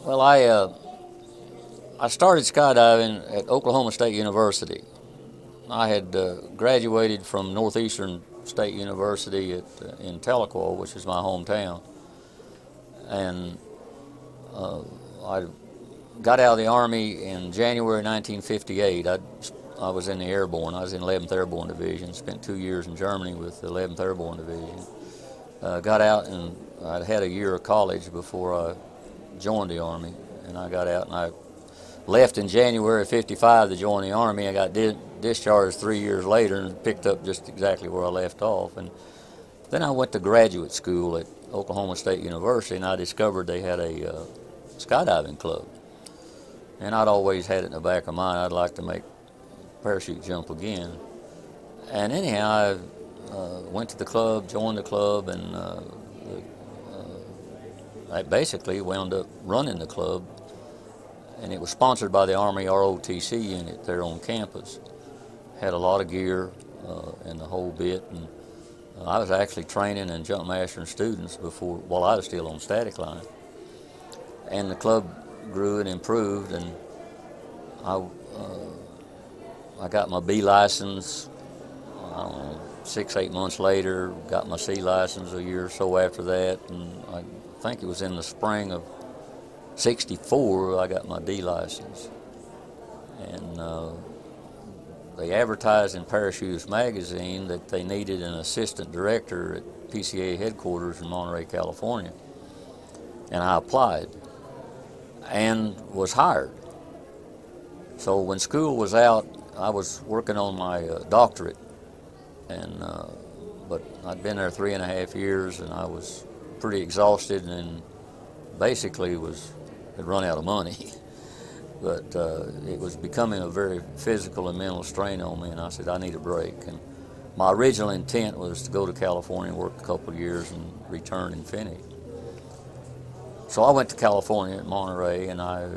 Well, I started skydiving at Oklahoma State University. I had graduated from Northeastern State University in Tahlequah, which is my hometown, and I got out of the Army in January 1958. I was in the Airborne. I was in 11th Airborne Division. Spent 2 years in Germany with the 11th Airborne Division. Got out and I had a year of college before I joined the Army, and I got out and I left in January of '55 to join the Army. I got discharged 3 years later and picked up just exactly where I left off. And then I went to graduate school at Oklahoma State University, and I discovered they had a skydiving club. And I'd always had it in the back of my mind I'd like to make parachute jump again. And anyhow, I went to the club, joined the club, and I basically wound up running the club. And it was sponsored by the Army ROTC unit there on campus. Had a lot of gear and the whole bit. And I was actually training and jump mastering students while I was still on static line. And the club grew and improved, and I got my B license, I don't know, 6, 8 months later, got my C license a year or so after that, and I think it was in the spring of '64 I got my D license. And they advertised in Parachutist magazine that they needed an assistant director at PCA headquarters in Monterey, California. And I applied and was hired. So when school was out, I was working on my doctorate, and but I'd been there 3.5 years, and I was pretty exhausted, and basically had run out of money. But it was becoming a very physical and mental strain on me, and I said I need a break. And my original intent was to go to California, work a couple of years, and return and finish. So I went to California at Monterey, and I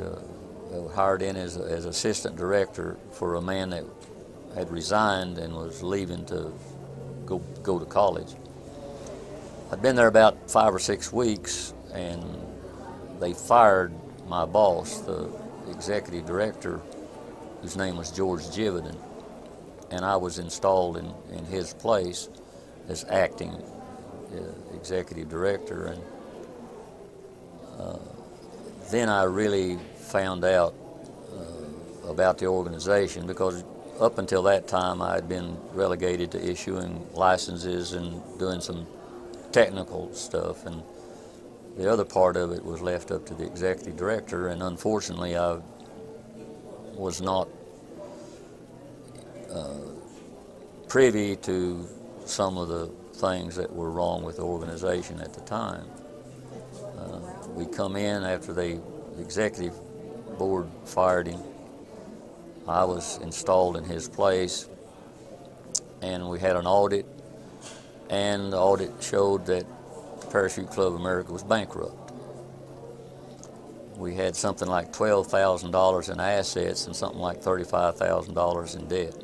hired in as assistant director for a man that had resigned and was leaving to go to college. I'd been there about 5 or 6 weeks, and they fired my boss, the executive director, whose name was George Jividan, and I was installed in his place as acting executive director. And then I really found out about the organization, because up until that time I had been relegated to issuing licenses and doing some technical stuff, and the other part of it was left up to the executive director. And unfortunately I was not privy to some of the things that were wrong with the organization at the time. We come in after the executive board fired him. I was installed in his place, and we had an audit, and the audit showed that Parachute Club of America was bankrupt. We had something like $12,000 in assets and something like $35,000 in debt.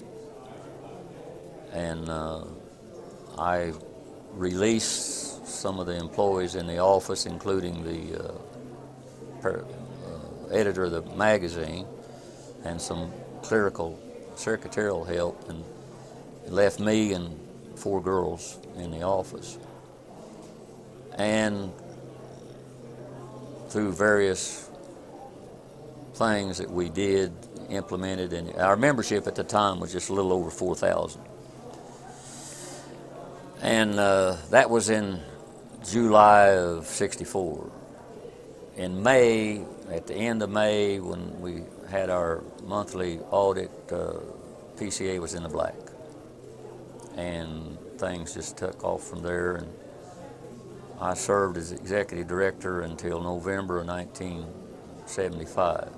And I released some of the employees in the office, including the editor of the magazine and some secretarial help, and it left me and 4 girls in the office. And through various things that we did, implemented, and our membership at the time was just a little over 4,000. And that was in July of '64. In May, at the end of May, when we had our monthly audit, PCA was in the black. And things just took off from there. And I served as executive director until November of 1975.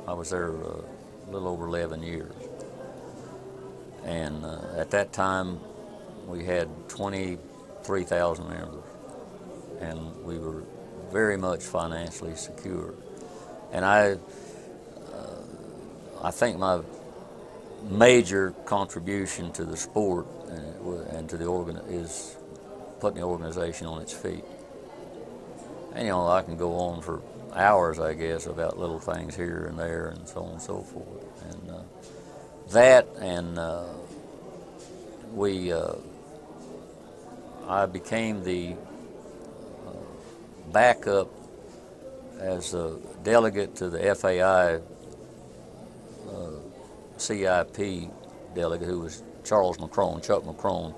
I was there a little over 11 years. And at that time, we had 23,000 members, and we were very much financially secure. And I think my major contribution to the sport and to the is putting the organization on its feet. And I can go on for hours, I guess, about little things here and there and so on and so forth. And that and I became the backup as a delegate to the FAI CIP delegate, who was Chuck McCrone.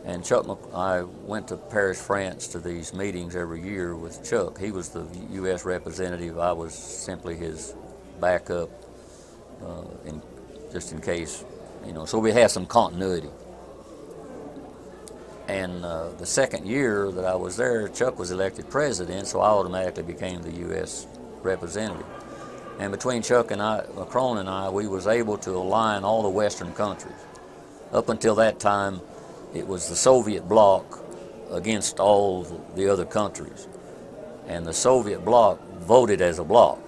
And I went to Paris, France to these meetings every year with Chuck. He was the U.S. representative. I was simply his backup, just in case, so we had some continuity. And the second year that I was there, Chuck was elected president, so I automatically became the U.S. representative. And between Chuck and McCrone and I, we was able to align all the Western countries. Up until that time, it was the Soviet bloc against all the other countries. And the Soviet bloc voted as a bloc.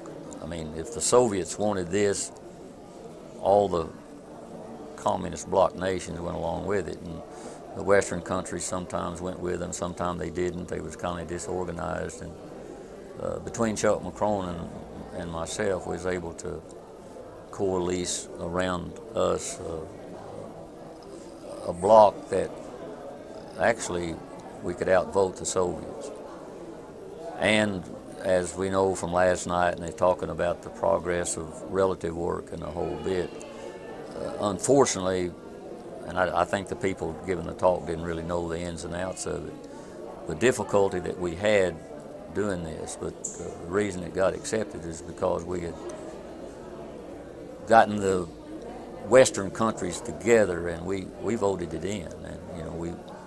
I mean, if the Soviets wanted this, all the communist bloc nations went along with it. And the Western countries sometimes went with them, sometimes they didn't. They was kind of disorganized. And between Chuck McCrone and myself, we was able to coalesce around us a bloc that actually we could outvote the Soviets. And as we know from last night, and they're talking about the progress of relative work and the whole bit, unfortunately, and I think the people giving the talk didn't really know the ins and outs of it, the difficulty that we had doing this, but the reason it got accepted is because we had gotten the Western countries together, and we voted it in. And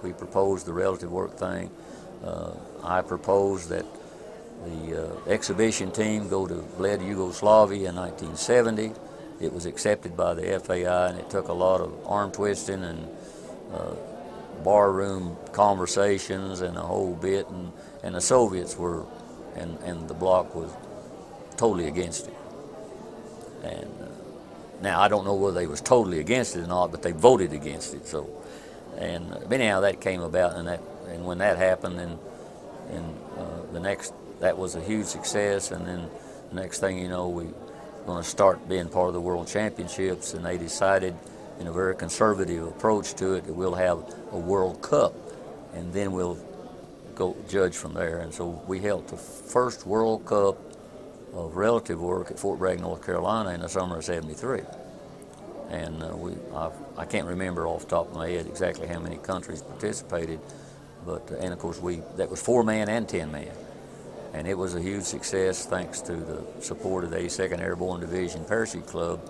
we proposed the relative work thing. I proposed that the exhibition team go to Bled, Yugoslavia in 1970. It was accepted by the FAI, and it took a lot of arm twisting and barroom conversations and a whole bit, and the Soviets were, and the bloc was totally against it. And now I don't know whether they was totally against it or not, but they voted against it. So, and anyhow, that came about, and when that happened, and that was a huge success. And then the next thing you know, we going to start being part of the World Championships, and they decided, in a very conservative approach to it, that we'll have a World Cup, and then we'll go judge from there. And so we held the first World Cup of relative work at Fort Bragg, North Carolina in the summer of '73. And I can't remember off the top of my head exactly how many countries participated, but and of course that was 4-man and 10-man. And it was a huge success thanks to the support of the 82nd Airborne Division Parachute Club,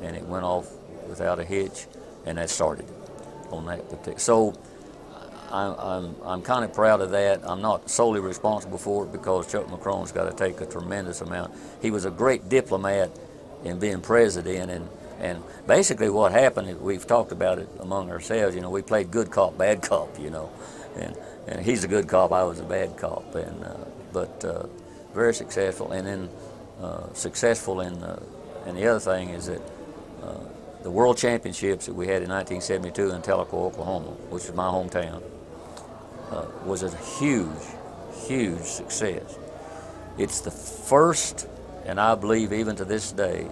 and it went off without a hitch, and that started it on that particular. So I'm kind of proud of that. I'm not solely responsible for it because Chuck McCrone's got to take a tremendous amount. He was a great diplomat in being president, and basically what happened, we've talked about it among ourselves, we played good cop, bad cop, and he's a good cop, I was a bad cop, but very successful. And then successful in the other thing is that the World Championships that we had in 1972 in Tellico, Oklahoma, which is my hometown, was a huge success. It's the first, and I believe even to this day,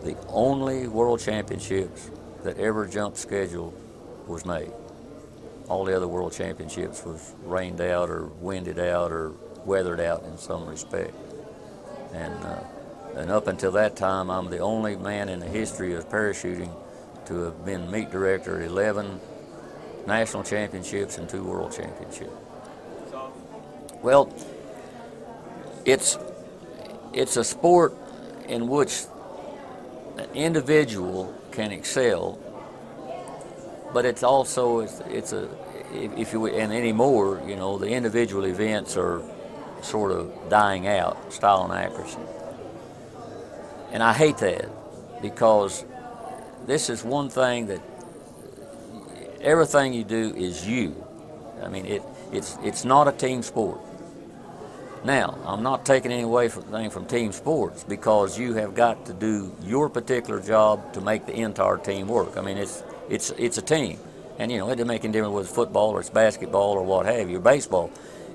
the only World Championships that ever jump schedule was made. All the other World Championships was rained out or winded out or weathered out in some respect. And up until that time, I'm the only man in the history of parachuting to have been meet director at 11 national championships and 2 world championships. Well, it's a sport in which an individual can excel, but it's also and anymore, the individual events are sort of dying out, style and accuracy. And I hate that, because this is one thing that everything you do is you. I mean, it's not a team sport. Now, I'm not taking anything from team sports, because you have got to do your particular job to make the entire team work. I mean, it's a team, and it doesn't make any difference whether it's football or it's basketball or what have you, or baseball.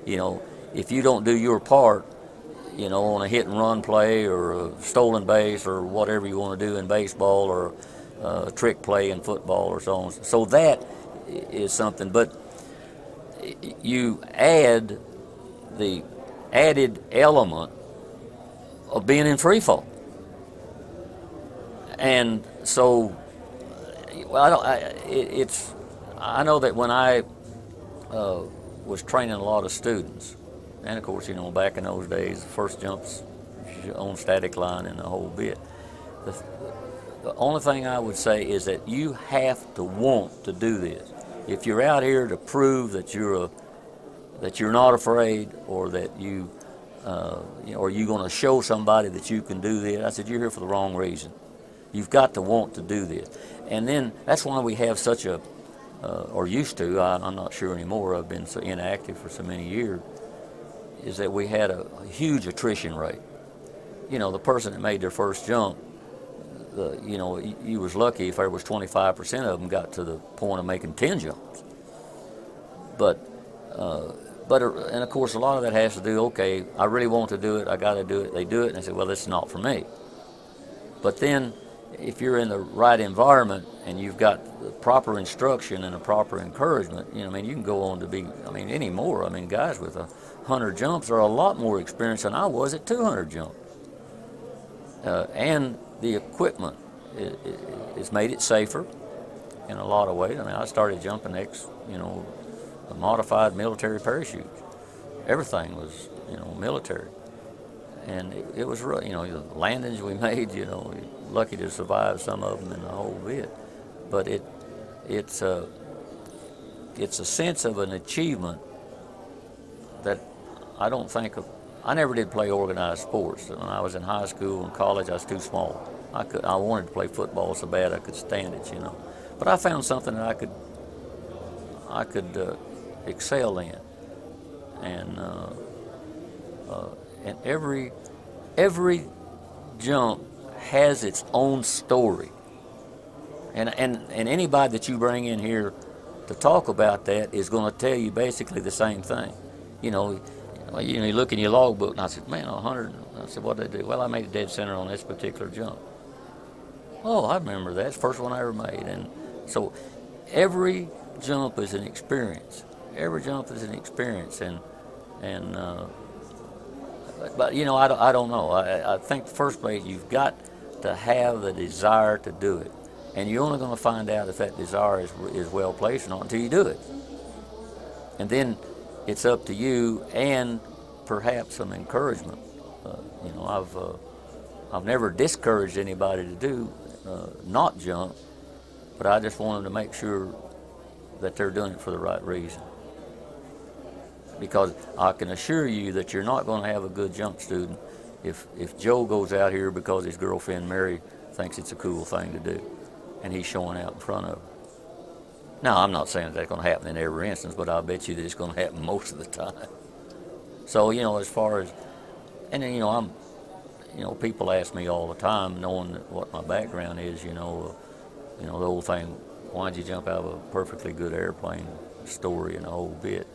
If you don't do your part, you know, on a hit and run play or a stolen base or whatever you want to do in baseball, or a trick play in football or so on. So that is something, but you add the added element of being in free fall. And so, well, I know that when I was training a lot of students, and of course, you know, back in those days, the first jumps on static line and the whole bit. The only thing I would say is that you have to want to do this. If you're out here to prove that you're not afraid, or that you know, or you're going to show somebody that you can do this, I said, you're here for the wrong reason. You've got to want to do this. And then that's why we have such a, or used to, I'm not sure anymore, I've been so inactive for so many years, is that we had a huge attrition rate. You know, the person that made their first jump, you know, you was lucky if there was 25% of them got to the point of making 10 jumps. But and of course, a lot of that has to do, okay, I really want to do it, I got to do it. They do it, and they say, well, this is not for me. But then, if you're in the right environment and you've got the proper instruction and the proper encouragement, you know, I mean, you can go on to be, I mean, anymore. I mean, guys with 100 jumps are a lot more experienced than I was at 200 jumps. And the equipment has made it safer in a lot of ways. I mean, I started jumping you know, modified military parachutes. Everything was, you know, military. And it was real, you know, the landings we made, you know, lucky to survive some of them in the whole bit. But it's a sense of an achievement that I don't think of. I never did play organized sports. When I was in high school and college, I was too small. I wanted to play football so bad I could stand it, you know. But I found something that I could excel in, and every jump has its own story, and anybody that you bring in here to talk about that is going to tell you basically the same thing. You know, you look in your logbook, and I said, man, 100. I said, what did they do? Well, I made a dead center on this particular jump. Oh, I remember that. It's the first one I ever made. And so every jump is an experience. Every jump is an experience, but you know, I don't know. I think first place you've got to have the desire to do it, and you're only going to find out if that desire is well placed or not until you do it. And then it's up to you, and perhaps some encouragement. You know, I've never discouraged anybody to do not jump, but I just want them to make sure that they're doing it for the right reason. Because I can assure you that you're not going to have a good jump student if Joe goes out here because his girlfriend Mary thinks it's a cool thing to do, and he's showing out in front of her. Now, I'm not saying that's going to happen in every instance, but I bet you that it's going to happen most of the time. So, you know, as far as, and then, you know, people ask me all the time, knowing what my background is, you know, the old thing, why'd you jump out of a perfectly good airplane story and the whole bit.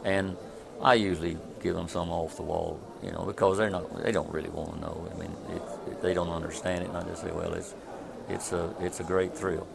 And I usually give them some off the wall, you know, because they don't really want to know. I mean, they don't understand it, and I just say, well, it's a great thrill.